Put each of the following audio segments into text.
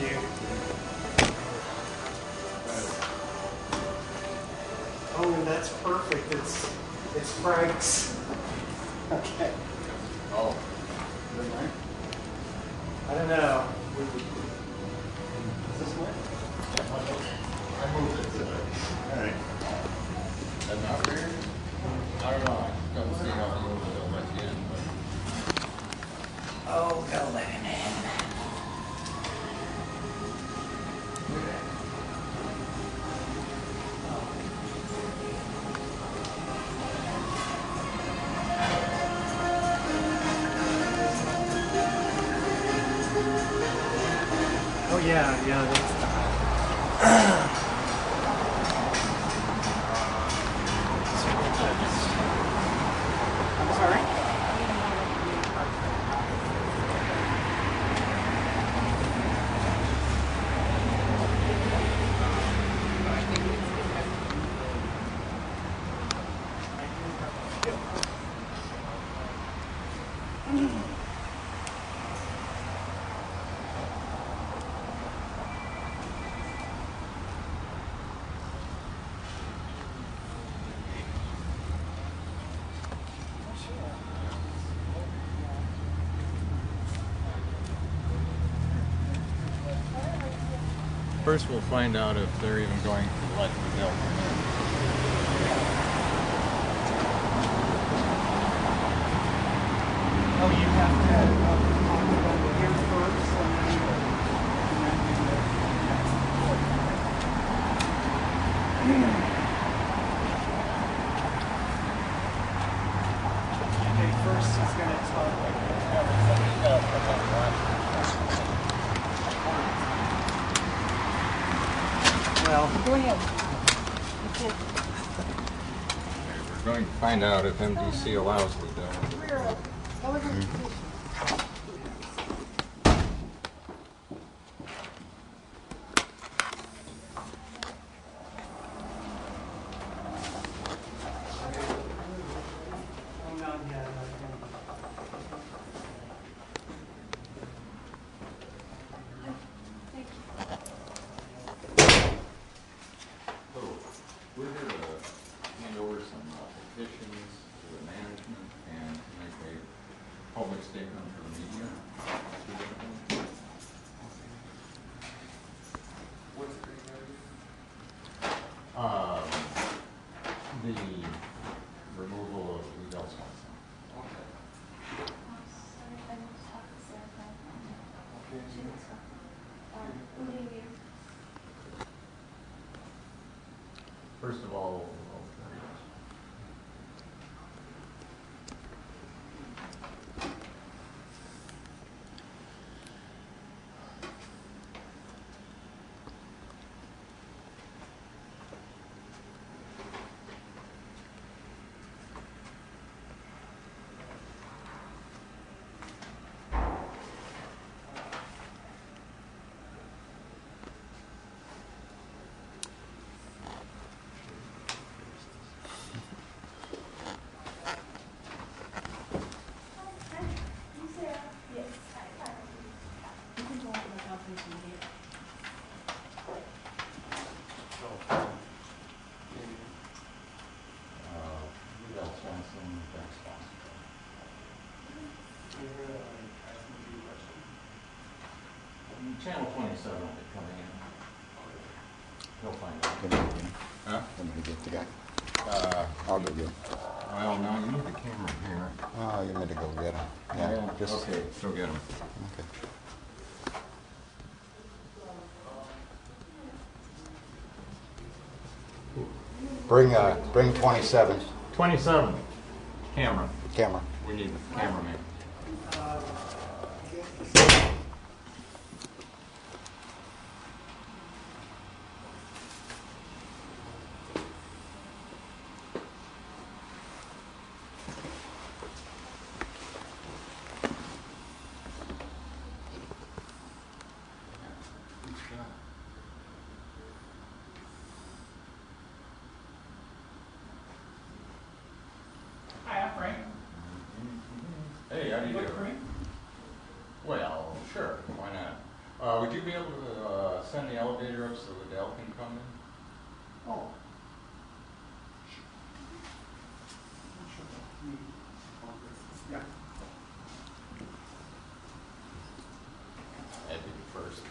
you. Oh, that's perfect. It's Frank's. Okay. Oh. I don't know. Is this way? I moved it today. All right. And not weird? I don't know. I don't see how I moved it over at the end, but. Oh, go let him in. Oh yeah, that's I'm sorry? First, we'll find out if they're even going to let Ludell come in. Oh, you have to talk about here first, okay, first he's going to talk. Well, Go ahead. We're going to find out if MDC allows Ludell. We're here to hand over some petitions to the management and to make a public statement for the media. what's the The removal of Ludell Swenson. First of all, Ludell Swenson, thanks, Channel 27 will be coming in. He'll find out. Huh? I'm gonna get the guy. Uh, I'll go get him. well, no, you need the camera here. Oh, you meant to go get him. Yeah, just Okay, so get him. okay. Bring 27 27. Camera. camera. We need the cameraman. Hi, I'm Frank. Hey, how do you do? Frank? Well, sure, why not? Would you be able to send the elevator up so Ludell can come in? Oh. Yeah. That'd be the first.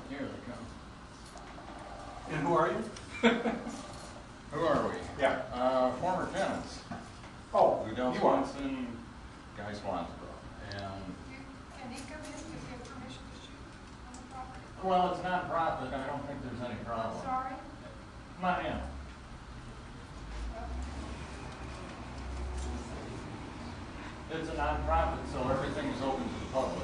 Here they come. And who are you? Who are we? Yeah. Former tenants. Oh, Ludell you are. Swenson, Guy Swansboro. And, Can he come in if you have permission to shoot on the property? well, it's not profit. I don't think there's any problem. Sorry? Not him. It's a non-profit, so everything is open to the public.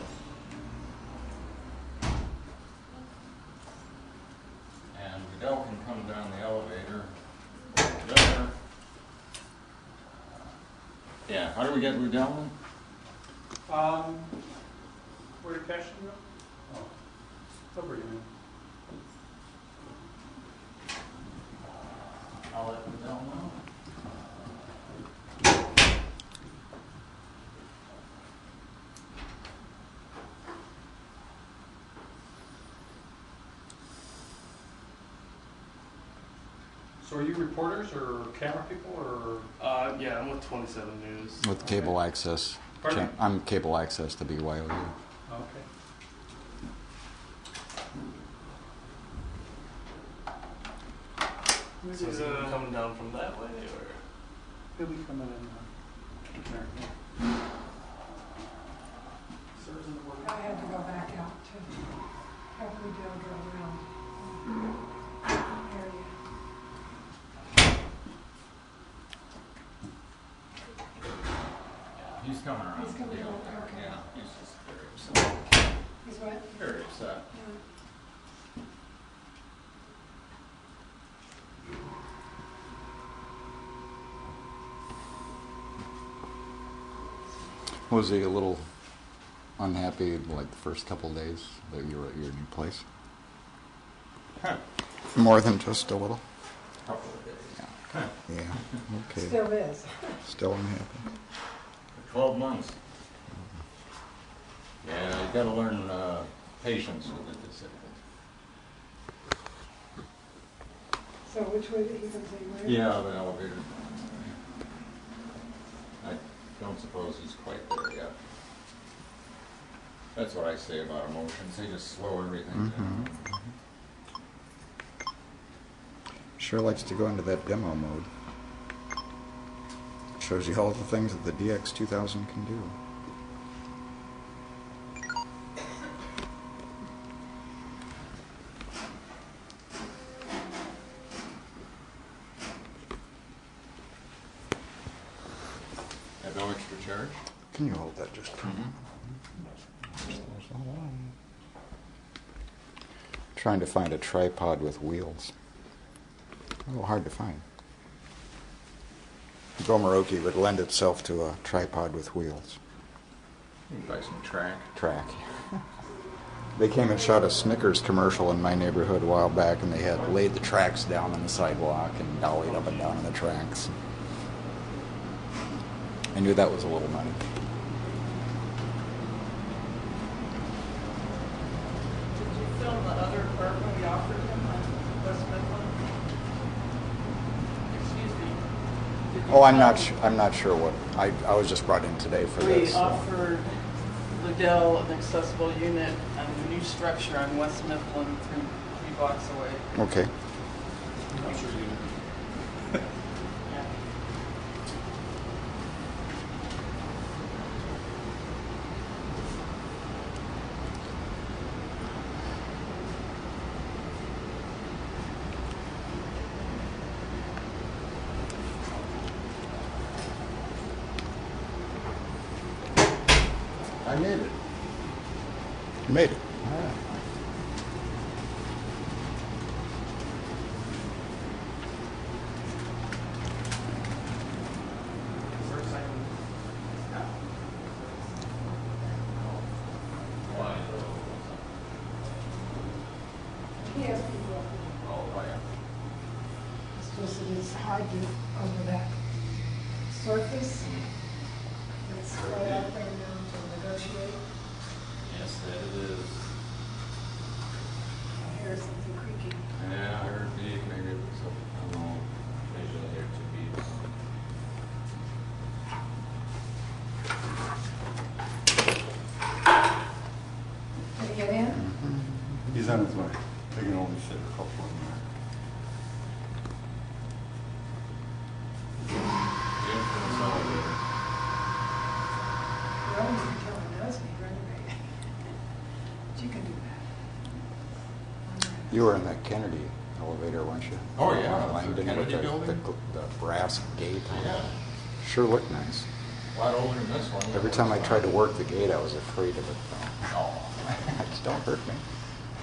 And Ludell can come down the elevator. There. Yeah, how do we get Ludell in? Where did Cashin go? Oh, they'll bring him in. I'll let Ludell know. So are you reporters or camera people or? Yeah, I'm with 27 News. With cable access. Pardon? I'm cable access to BYOU. Okay. So is he coming down from that way, or? He'll be coming in there. Serves in the water. I had to go back out to help Ludell go around area. Yeah, he's coming around. He's coming the around, elevator. okay. Yeah, he's just very upset. He's what? Very upset. Yeah. Was he a little unhappy like the first couple of days that you were at your new place? Huh. More than just a little? Couple of days. Yeah. Okay. Still is. Still unhappy. 12 months. Yeah, you gotta learn patience with the disabled. So which way did he come to? Yeah, the elevator. I don't suppose he's quite there yet. That's what I say about emotions. They just slow everything down. Sure likes to go into that demo mode. Shows you all the things that the DX2000 can do. At no extra charge? Can you hold that just for a moment? Trying to find a tripod with wheels. A little hard to find. Gomoroki would lend itself to a tripod with wheels. You can buy some track. Track. They came and shot a Snickers commercial in my neighborhood a while back, and they had laid the tracks down on the sidewalk and dollied up and down on the tracks. I knew that was a little money. Did you film the other apartment we offered him on West Midland? Excuse me. Did you Oh, I'm film- not sure what. I was just brought in today for We this. offered Ludell an accessible unit on a new structure on West Midland, 3 blocks away. Okay. I'm sure you Yeah. I made it. You made it. He has people. Oh, yeah. It's just that it's hard to over that surface. It's way out there now to negotiate. Yes, that it is. I hear something creaking. Yeah, I heard beep, maybe it was, I don't know, maybe I heard two beeps. Did he get in? He's on his way. They can only fit a couple in there. The infamous elevator. You always can tell he knows me, right? But you can do that. You were in that Kennedy elevator, weren't you? Oh, yeah, the Langdon with Kennedy the, building? the brass gate on it. Yeah, Sure looked nice. a lot older than this one. Every time I tried to work the gate, I was afraid of it, though. Oh. Just don't hurt me.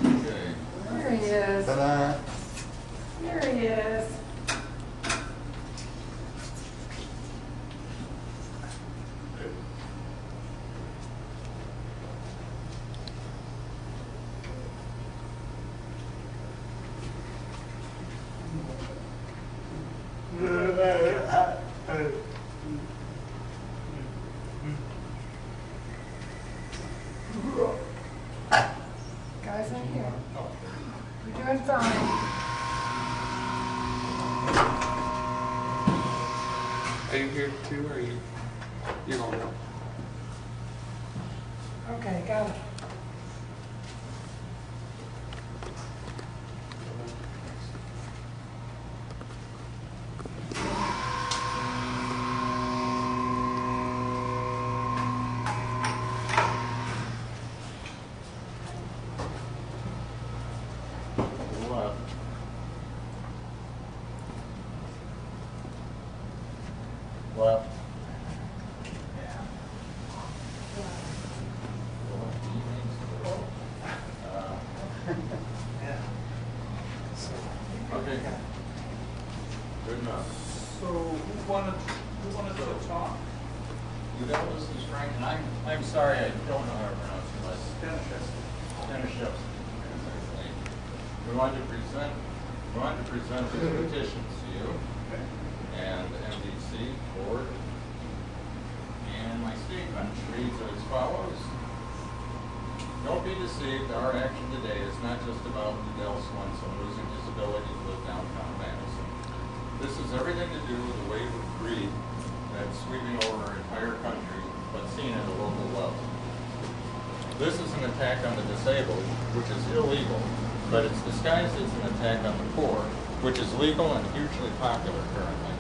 Okay. There he is. Ta-da! There he is. Guys in here. You're doing fine. Are you here too, or are you going to? Okay, got it. Left. Left. Okay. Good enough. So who wanted to talk? Ludell, this is Frank, and I'm sorry, I don't know how to pronounce your last name. Stanishevsky. We want to present these petitions to you and the MDC board. And my statement reads as follows. Don't be deceived, our action today is not just about Ludell Swenson losing his ability to live downtown Madison. This is everything to do with the wave of greed that's sweeping over our entire country, but seen at a local level. This is an attack on the disabled, which is illegal, but it's disguised as an attack on the poor, which is legal and hugely popular currently.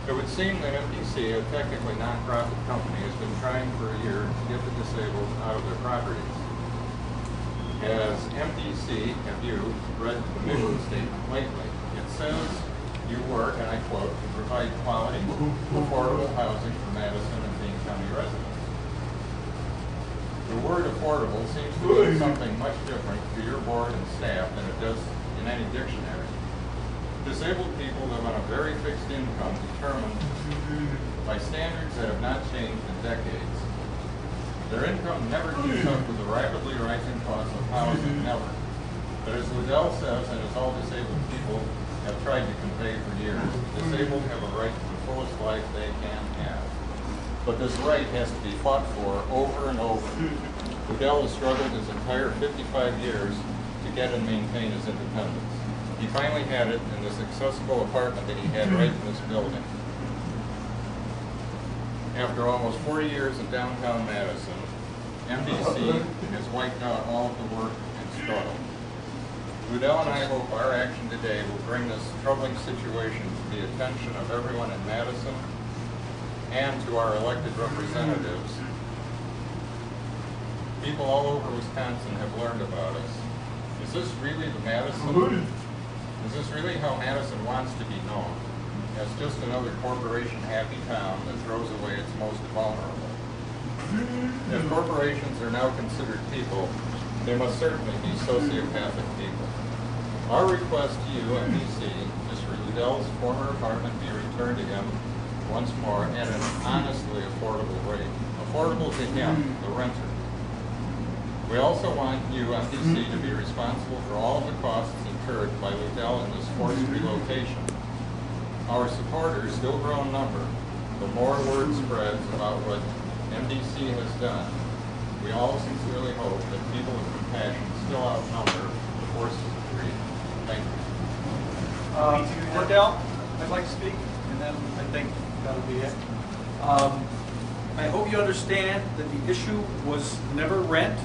It would seem that MDC, a technically non-profit company, has been trying for a year to get the disabled out of their properties. As MDC, have you read the mission statement lately? It says you work, and I quote, to provide quality, affordable housing for Madison and Dane County residents. The word affordable seems to mean something much different to your board and staff than it does in any dictionary. Disabled people live on a very fixed income determined by standards that have not changed in decades. Their income never keeps up with the rapidly rising cost of housing, never. But as Ludell says, and as all disabled people have tried to convey for years, disabled have a right to the fullest life they can have. But this right has to be fought for over and over. Ludell has struggled his entire 55 years to get and maintain his independence. He finally had it in this accessible apartment that he had right in this building. After almost 40 years in downtown Madison, MDC has wiped out all of the work and struggle. Ludell and I hope our action today will bring this troubling situation to the attention of everyone in Madison and to our elected representatives. People all over Wisconsin have learned about us. Is this really the Madison? Is this really how Madison wants to be known? As just another corporation-happy town that throws away its most vulnerable. If corporations are now considered people, they must certainly be sociopathic people. Our request to you, MDC, is for Ludell's former apartment be returned to him once more at an honestly affordable rate. Affordable to him, the renter. We also want you, MDC, to be responsible for all of the costs incurred by Ludell in this forced relocation. Our supporters still grow in number, the more word spreads about what MDC has done, we all sincerely hope that people with compassion still outnumber the forces of greed. Thank you. Ludell, I'd like to speak, and then I think that'll be it. I hope you understand that the issue was never rent.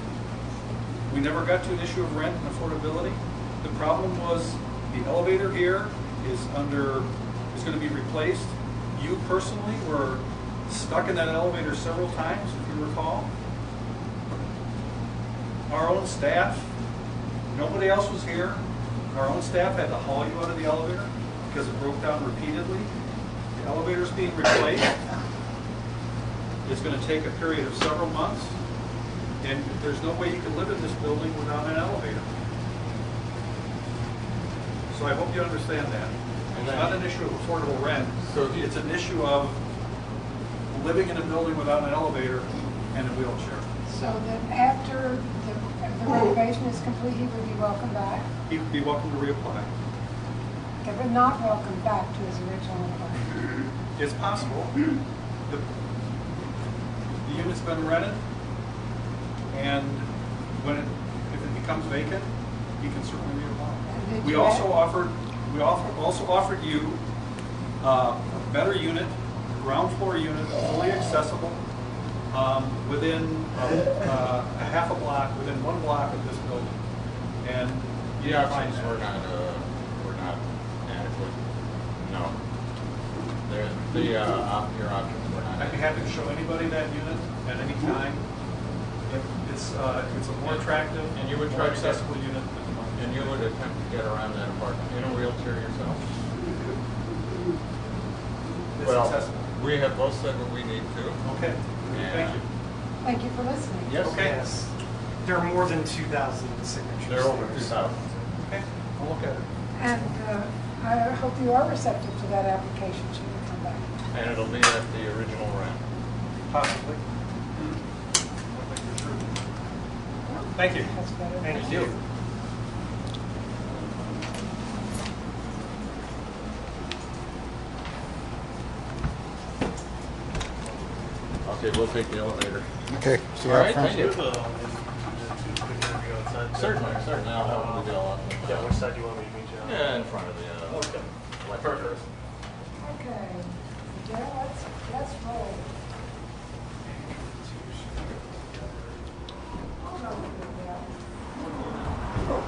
We never got to an issue of rent and affordability. The problem was the elevator here is going to be replaced. You personally were stuck in that elevator several times, if you recall. Our own staff, nobody else was here. Our own staff had to haul you out of the elevator because it broke down repeatedly. The elevator's being replaced. It's going to take a period of several months, and there's no way you can live in this building without an elevator. So I hope you understand that. It's not an issue of affordable rent. So It's an issue of living in a building without an elevator and a wheelchair. So that after the renovation is complete, he would be welcome back, He'd be welcome to reapply. okay, but not welcome back to his original employer. It's possible. The unit's been rented, and if it becomes vacant, he can certainly reapply. Did We you also ask- offered you a better unit, a ground floor unit, fully accessible, within a half a block, within 1 block of this building. And you The didn't find options that. were not adequate. No. Your options were not I'd be adequate. happy to show anybody that unit at any time. It's a more attractive, And you would more try to get- accessible unit at the moment. And you would attempt to get around that apartment in a wheelchair yourself? It's Well, accessible. we have both said what we need to. Okay, thank you. Thank you for listening. Yes. Okay. Yes. There are more than 2,000 signatures. They're over there, 2,000. Okay, I'll look at it. And I hope you are receptive to that application should you come back. And it'll be at the original rent. Possibly. I think you're true. Thank you. That's better. Thank you. Okay, we'll take the elevator. Okay, see you All out right, front. thank you. Certainly. Certainly, I'll have them go up. Yeah, which side do you want me to meet you on? Yeah, in front of the, Okay. Perfect. Okay, yeah, let's roll. Hold on a minute, Bill.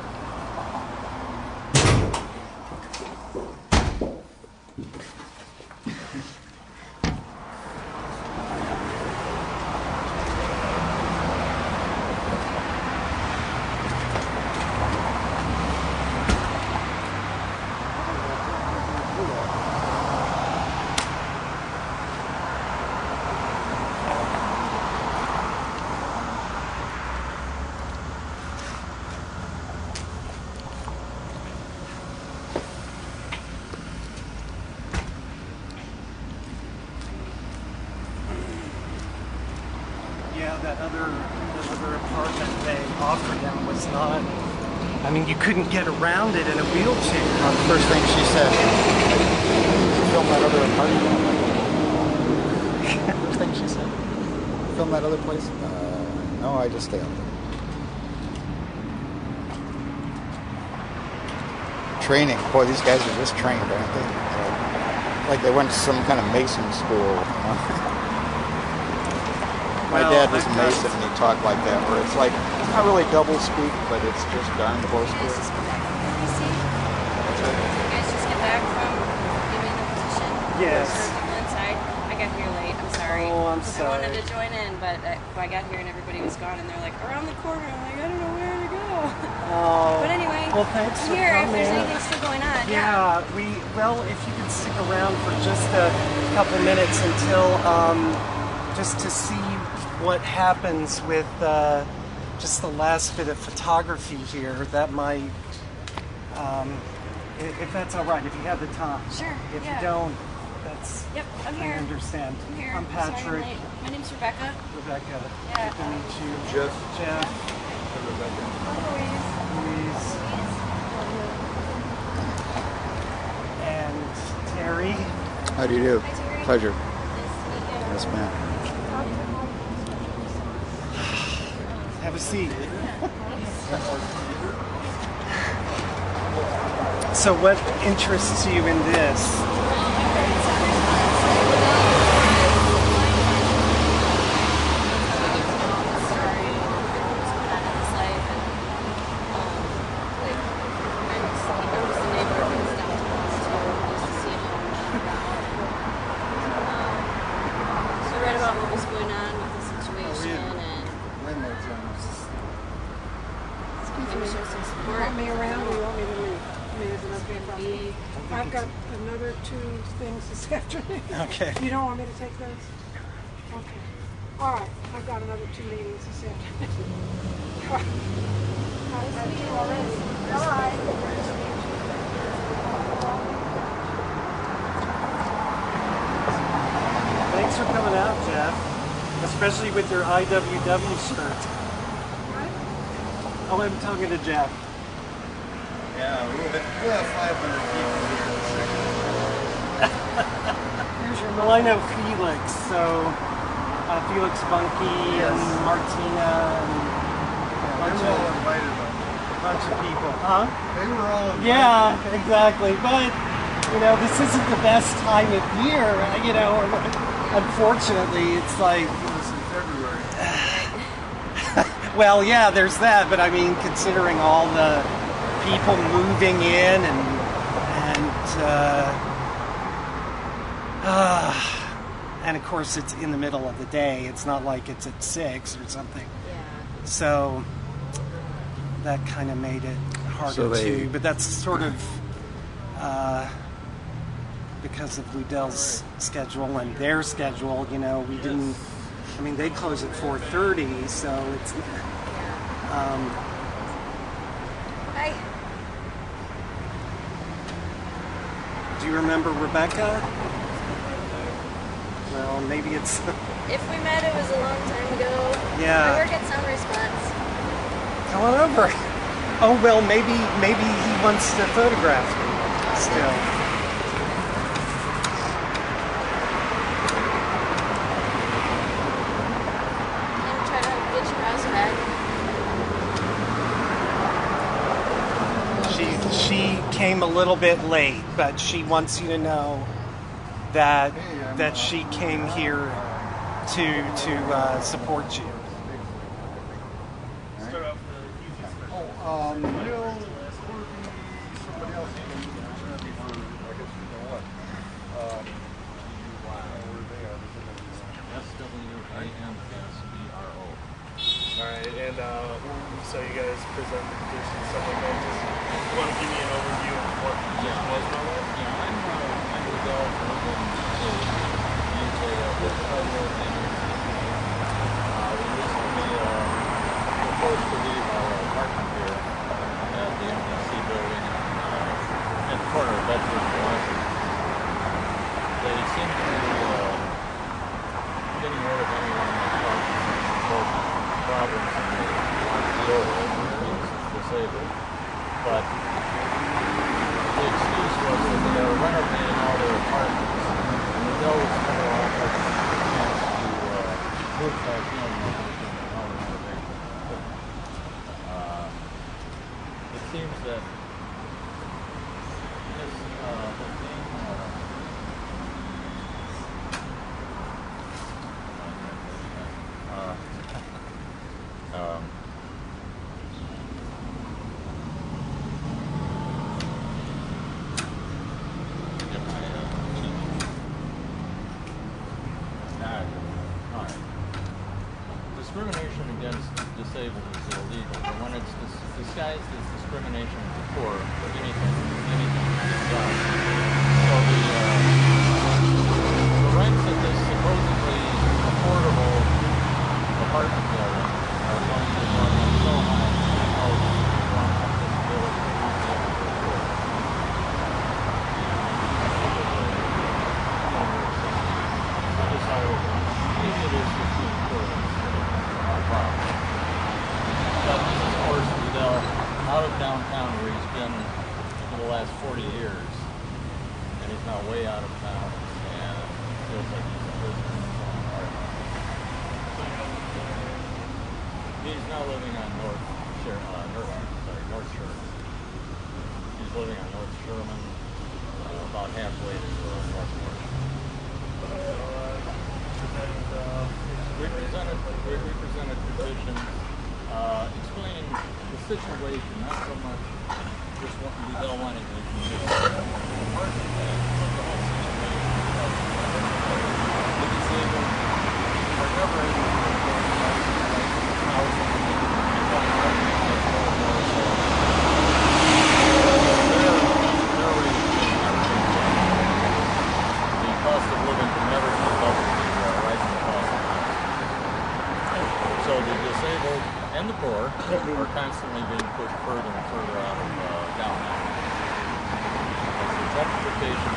Yeah, that other apartment they offered him was not, I mean, you couldn't get around it in a wheelchair. First thing she said, film that other apartment. First thing she said, film that other place. No, I just stay out there. Training, boy, these guys are just trained, aren't they? Like they went to some kind of mason school. You know? My Well, dad was a I've got- mason, and he talked like that, where it's like not really double speak, but it's just darn close to You guys it. just get back from DC? You guys just get back from giving the position? Yes. Or people inside? I got here late, I'm sorry. Oh, I'm I wanted sorry. to join in, but I got here and everybody was gone and they're like, around the corner. I'm like, I don't know where to go. Oh. But anyway, Well, thanks I'm for here if coming. there's anything still going on. Yeah, well, if you could stick around for just a couple minutes until, just to see what happens with just the last bit of photography here, that might, if that's all right, if you have the time. Sure, If yeah. you don't, that's, Yep, I'm I here. understand. I'm here. I'm Sorry Patrick, late. My name's Rebecca. Rebecca, Yeah. good to meet you. Jeff. Jeff, Louise. Louise, and Terry. How do you do? Hi, Terry. Pleasure. Nice to meet you. Yes, ma'am. Have a seat. So what interests you in this? I've got another 2 things this afternoon. Okay. You don't want me to take those? Okay. All right. I've got another 2 meetings this afternoon. Nice to meet you already. Bye. Thanks for coming out, Jeff. Especially with your IWW shirt. Oh, I'm talking to Jeff. Yeah, we'll have 500 people here. Well, I know Felix, so Felix Bunky and Martina and They were all invited, though. a bunch of people. Huh? They were all invited. Yeah, exactly. But, you know, this isn't the best time of year, you know. Unfortunately, it's like... It was in February. Well, yeah, there's that, but I mean, considering all the people moving in and of course it's in the middle of the day. It's not like it's at 6 or something. Yeah. So that kind of made it harder too. But that's sort of because of Ludell's schedule and their schedule. You know, we didn't. I mean, they close at 4:30, so it's. Hi. Do you remember Rebecca? Well, maybe it's. If we met, it was a long time ago. Yeah. I work at Summer Response. Come on over. Oh well, maybe he wants to photograph me still. And try to get your house back. She came a little bit late, but she wants you to know that she came here to support you. Neil, somebody else came for, I guess you know what? Where they are. SWAMSBRO. Alright, and so you guys present the petition and stuff like that. Just want to give me an overview of what the petition was and all that? Yeah, I'm Ludell Swenson, with federal we recently were forced to leave our apartment here at the MDC building at the corner of Bedford and Washington. They seem to be getting rid of anyone that causes problems and they want to deal with it, which means disabled. But the excuse was that they are renovating all their apartments, and the bill was never offered a chance to move back in when they can all the renovation. It seems that this whole thing discrimination against disabled is illegal, but when it's disguised as discrimination of the poor, anything can be done. So the rents at this supposedly affordable apartment building are going to run so high that people who don't have disability will not be able to afford it. I decided maybe it is just too important. But this is, of course, Ludell out of downtown where he's been for the last 40 years, and he's now way out of town, and it feels like he's a prisoner in his own apartment. He's now living on North Shore. He's living on North Sherman, about halfway to North Marsh. We presented petitions explaining the situation, not so much just what we don't want to do. Apart from that, the whole situation. The disabled are never able to afford housing. The cost of living can never keep up with the rising cost of living. So the disabled and the poor are constantly being pushed further and further out of downtown. It's a gentrification.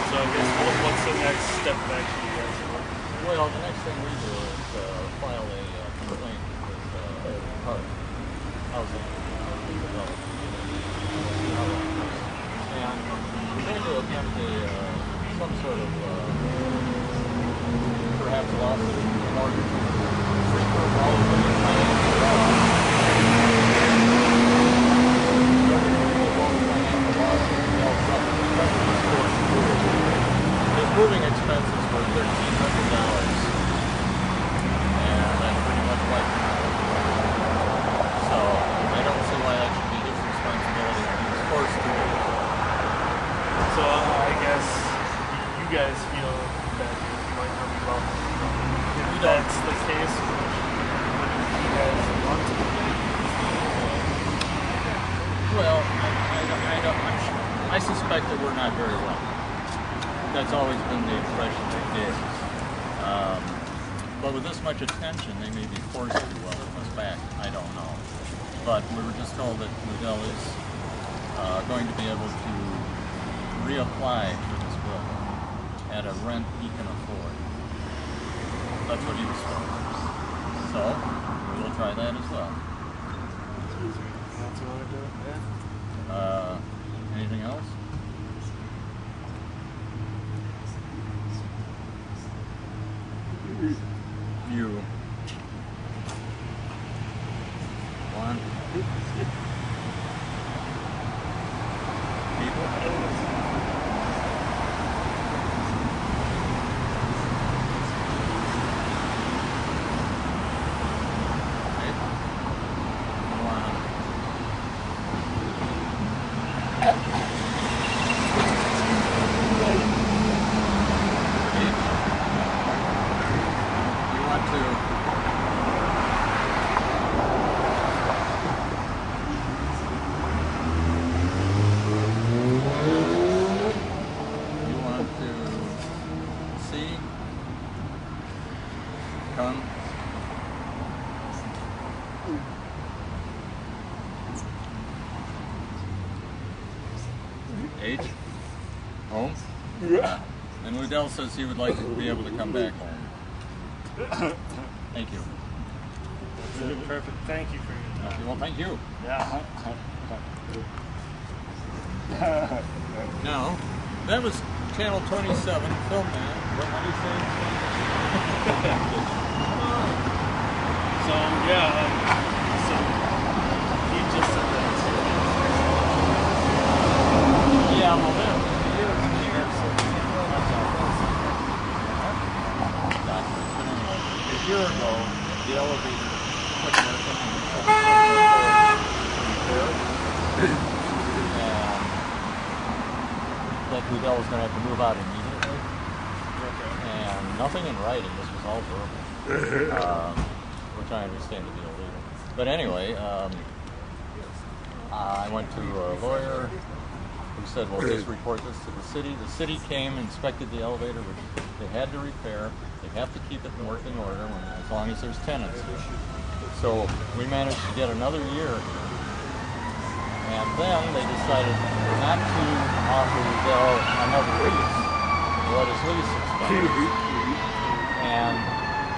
So I guess what's the next step of action you guys are looking for? Well, the next thing we do is file a complaint with HUD, Housing Development. And we're going to attempt some sort of perhaps lawsuit in order to restore all of the his moving expenses were $1,300, and that's pretty much wiped him out. So I don't see why that should be his responsibility. He was forced to do it. So I guess you guys feel that you might not be welcome. If that's the case, you guys want to do? Well, I suspect that we're not very welcome. That's always been the impression they gave us. But with this much attention, they may be forced to welcome us back. I don't know. But we were just told that Ludell is going to be able to reapply for this building at a rent he can afford. That's what he was told. So we will try that as well. Anything else? You. One. People. H? Home? Yeah. And Ludell says he would like to be able to come back home. Thank you. Perfect. Thank you for your time. Well, thank you. Yeah. Now, that was Channel 27, Film Man. What do you say? So, yeah, so he just said that. Yeah, well, then. A year ago, the elevator put nothing in that Ludell was going to have to move out immediately. And nothing in writing, this was all verbal, which I understand to be illegal. But anyway, I went to a lawyer who said, well, just report this to the city. The city came, inspected the elevator, which they had to repair. They have to keep it in working order as long as there's tenants. So we managed to get another year. And then they decided not to offer Ludell another lease. Let his lease expire. And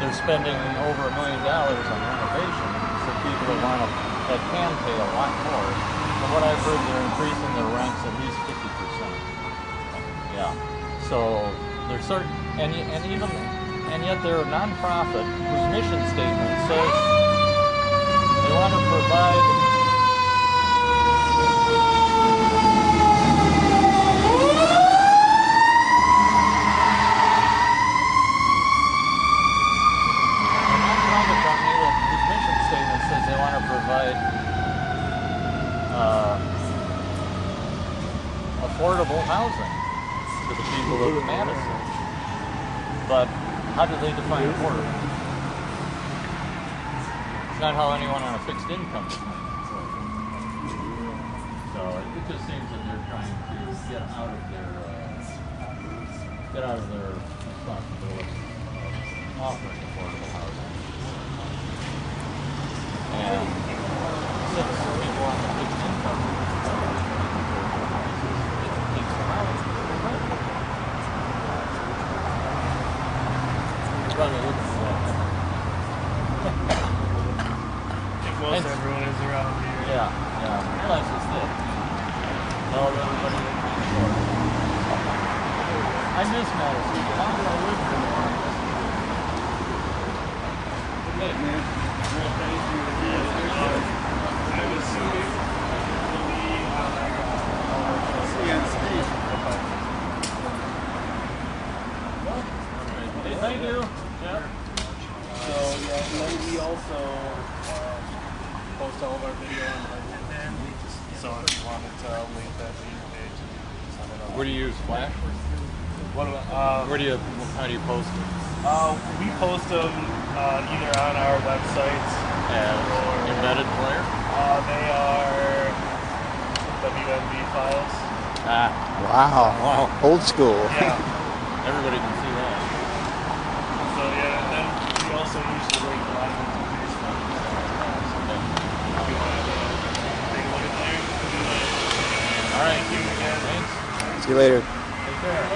they're spending over $1 million on renovation for people that can pay a lot more. From what I've heard, they're increasing their rents at least 50%. Yeah. So there's certain, and and yet they're a nonprofit whose mission statement says they want to provide affordable housing to the people of Madison. But how do they define affordable? It's not how anyone on a fixed income defines it. So it just seems that they're trying to get out of their responsibility of offering affordable housing. And since people on the fixed income probably looking for that. I think most everyone is around here. Yeah. Well, that's just it. Tell everybody they can afford it. I miss Madison. How did I live here? Hey, man. Well, thank you. I'm assuming it'll be Hey, thank you. Yeah. So yeah, and then we also post all of our video on LinkedIn. So if you wanted to link that to your page and send it on. Where do you use Flash? What about, How do you post it? we post them either on our website As or embedded player? they are WMV files. Ah, Wow. Old school. Yeah. everybody can see that. So yeah, and then we also usually link a lot of them to Facebook. If you want to take a look at there, you can do that. All right. Thank you again. Thanks. See you later. Take care.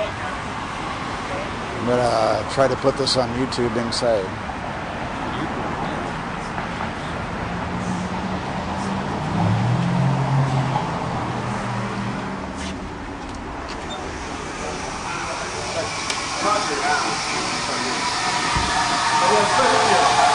I'm gonna try to put this on YouTube inside. Oh, yeah,